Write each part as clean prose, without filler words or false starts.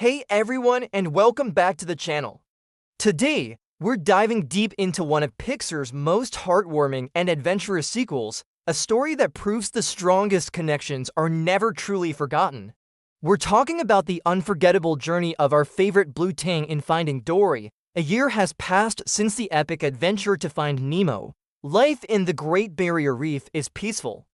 Hey everyone, and welcome back to the channel. Today, we're diving deep into one of Pixar's most heartwarming and adventurous sequels, a story that proves the strongest connections are never truly forgotten. We're talking about the unforgettable journey of our favorite blue tang in finding Dory. A year has passed since the epic adventure to find Nemo. Life in the Great Barrier Reef is peaceful.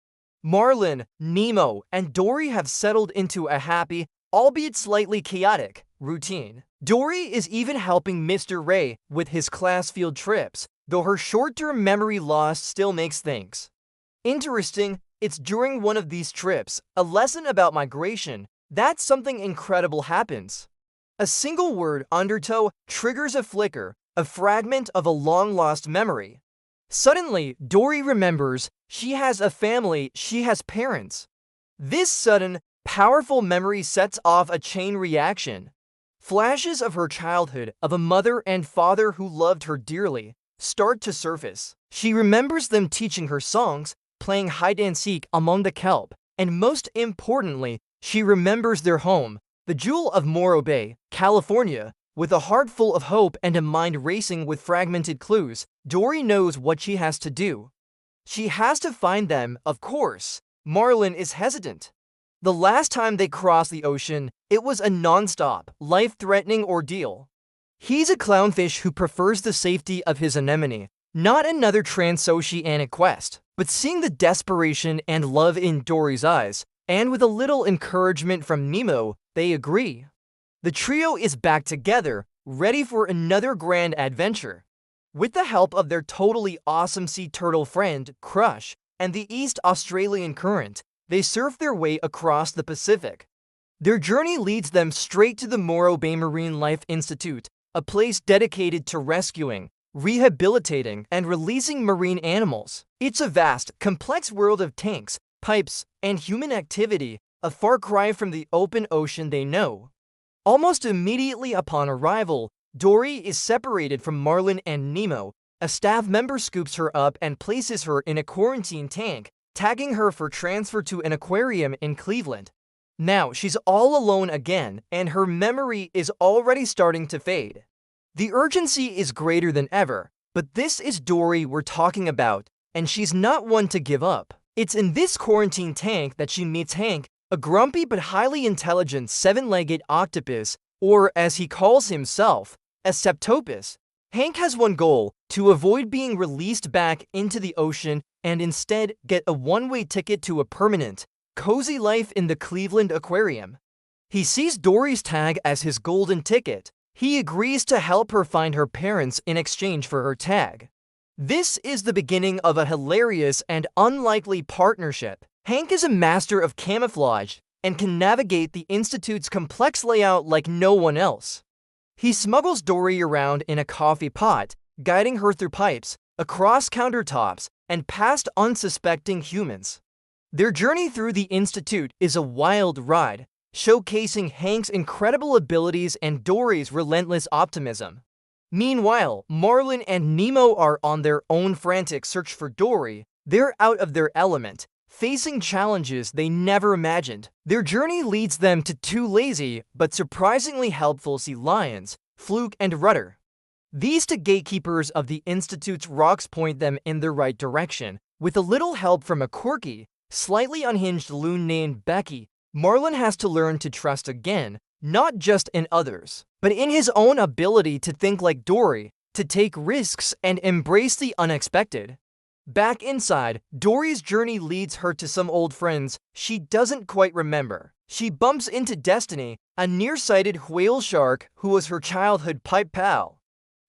Marlin, Nemo, and Dory have settled into a happy, albeit slightly chaotic, routine. Dory is even helping Mr. Ray with his class field trips, though her short-term memory loss still makes things interesting. It's during one of these trips, a lesson about migration, that something incredible happens. A single word, undertow, triggers a flicker, a fragment of a long-lost memory. Suddenly, Dory remembers she has a family, she has parents. This sudden, powerful memory sets off a chain reaction. Flashes of her childhood, of a mother and father who loved her dearly, start to surface. She remembers them teaching her songs, playing hide-and-seek among the kelp, and most importantly, she remembers their home, the jewel of Morro Bay, California. With a heart full of hope and a mind racing with fragmented clues, Dory knows what she has to do. She has to find them, of course. Marlin is hesitant. The last time they crossed the ocean, it was a non-stop, life-threatening ordeal. He's a clownfish who prefers the safety of his anemone, not another transoceanic quest. But seeing the desperation and love in Dory's eyes, and with a little encouragement from Nemo, they agree. The trio is back together, ready for another grand adventure. With the help of their totally awesome sea turtle friend, Crush, and the East Australian current, they surf their way across the Pacific. Their journey leads them straight to the Morro Bay Marine Life Institute, a place dedicated to rescuing, rehabilitating, and releasing marine animals. It's a vast, complex world of tanks, pipes, and human activity, a far cry from the open ocean they know. Almost immediately upon arrival, Dory is separated from Marlin and Nemo. A staff member scoops her up and places her in a quarantine tank, tagging her for transfer to an aquarium in Cleveland. Now she's all alone again, and her memory is already starting to fade. The urgency is greater than ever, but this is Dory we're talking about, and she's not one to give up. It's in this quarantine tank that she meets Hank, a grumpy but highly intelligent seven-legged octopus, or as he calls himself, a septopus. Hank has one goal: to avoid being released back into the ocean and instead get a one-way ticket to a permanent, cozy life in the Cleveland Aquarium. He sees Dory's tag as his golden ticket. He agrees to help her find her parents in exchange for her tag. This is the beginning of a hilarious and unlikely partnership. Hank is a master of camouflage and can navigate the Institute's complex layout like no one else. He smuggles Dory around in a coffee pot, guiding her through pipes, across countertops, and past unsuspecting humans. Their journey through the Institute is a wild ride, showcasing Hank's incredible abilities and Dory's relentless optimism. Meanwhile, Marlin and Nemo are on their own frantic search for Dory. They're out of their element, facing challenges they never imagined. Their journey leads them to two lazy but surprisingly helpful sea lions, Fluke and Rudder. These two gatekeepers of the Institute's rocks point them in the right direction. With a little help from a quirky, slightly unhinged loon named Becky, Marlin has to learn to trust again, not just in others, but in his own ability to think like Dory, to take risks and embrace the unexpected. Back inside, Dory's journey leads her to some old friends she doesn't quite remember. She bumps into Destiny, a nearsighted whale shark who was her childhood pipe pal.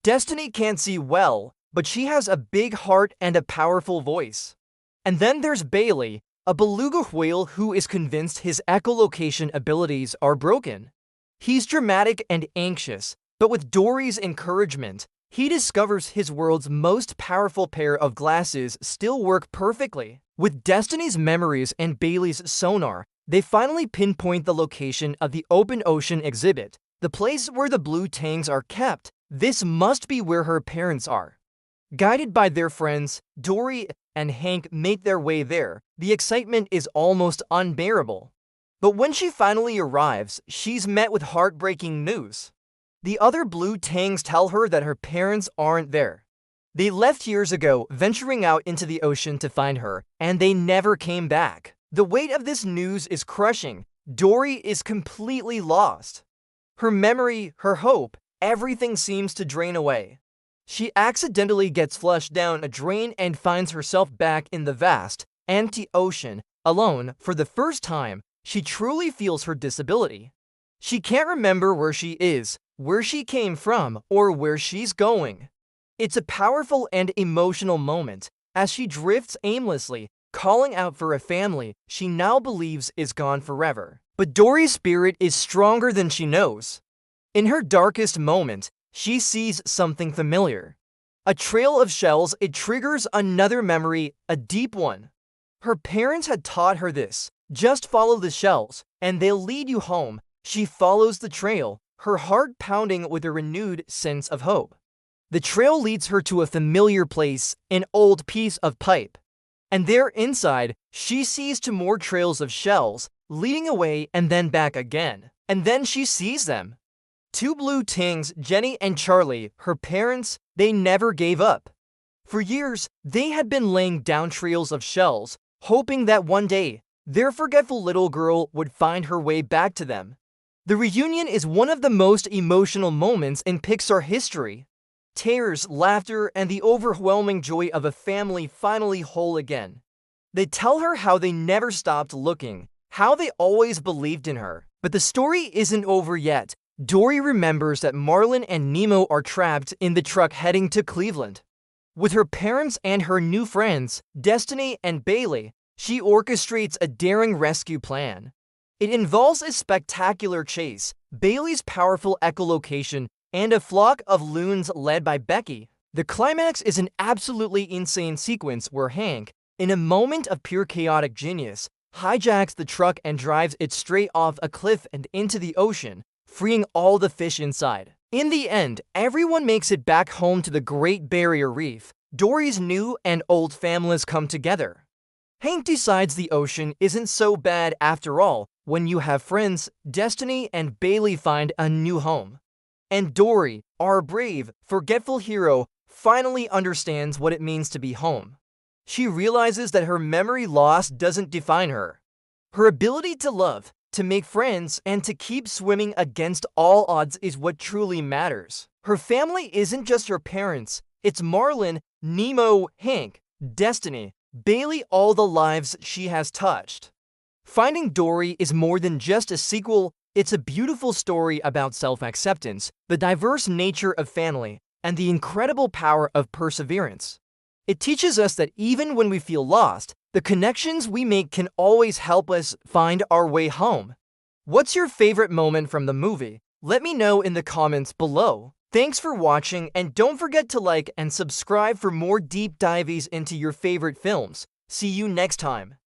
Destiny can't see well, but she has a big heart and a powerful voice. And then there's Bailey, a beluga whale who is convinced his echolocation abilities are broken. He's dramatic and anxious, but with Dory's encouragement, he discovers his world's most powerful pair of glasses still work perfectly. With Destiny's memories and Bailey's sonar, they finally pinpoint the location of the open ocean exhibit, the place where the blue tangs are kept. This must be where her parents are. Guided by their friends, Dory and Hank make their way there. The excitement is almost unbearable. But when she finally arrives, she's met with heartbreaking news. The other blue tangs tell her that her parents aren't there. They left years ago, venturing out into the ocean to find her, and they never came back. The weight of this news is crushing. Dory is completely lost. Her memory, her hope, everything seems to drain away. She accidentally gets flushed down a drain and finds herself back in the vast, empty ocean, alone. For the first time, she truly feels her disability. She can't remember where she is, where she came from, or where she's going. It's a powerful and emotional moment as she drifts aimlessly, calling out for a family she now believes is gone forever. But Dory's spirit is stronger than she knows. In her darkest moment, she sees something familiar. A trail of shells. It triggers another memory, a deep one. Her parents had taught her this. Just follow the shells, and they'll lead you home. She follows the trail, her heart pounding with a renewed sense of hope. The trail leads her to a familiar place, an old piece of pipe. And there inside, she sees two more trails of shells, leading away and then back again. And then she sees them. Two blue tings, Jenny and Charlie, her parents, they never gave up. For years, they had been laying down trails of shells, hoping that one day, their forgetful little girl would find her way back to them. The reunion is one of the most emotional moments in Pixar history. Tears, laughter, and the overwhelming joy of a family finally whole again. They tell her how they never stopped looking, how they always believed in her. But the story isn't over yet. Dory remembers that Marlin and Nemo are trapped in the truck heading to Cleveland. With her parents and her new friends, Destiny and Bailey, she orchestrates a daring rescue plan. It involves a spectacular chase, Bailey's powerful echolocation, and a flock of loons led by Becky. The climax is an absolutely insane sequence where Hank, in a moment of pure chaotic genius, hijacks the truck and drives it straight off a cliff and into the ocean, freeing all the fish inside. In the end, everyone makes it back home to the Great Barrier Reef. Dory's new and old families come together. Hank decides the ocean isn't so bad after all when you have friends. Destiny and Bailey find a new home. And Dory, our brave, forgetful hero, finally understands what it means to be home. She realizes that her memory loss doesn't define her. Her ability to love, to make friends, and to keep swimming against all odds is what truly matters. Her family isn't just her parents, it's Marlin, Nemo, Hank, Destiny, Bailey, all the lives she has touched. Finding Dory is more than just a sequel. It's a beautiful story about self-acceptance, the diverse nature of family, and the incredible power of perseverance. It teaches us that even when we feel lost, the connections we make can always help us find our way home. What's your favorite moment from the movie? Let me know in the comments below. Thanks for watching, and don't forget to like and subscribe for more deep dives into your favorite films. See you next time.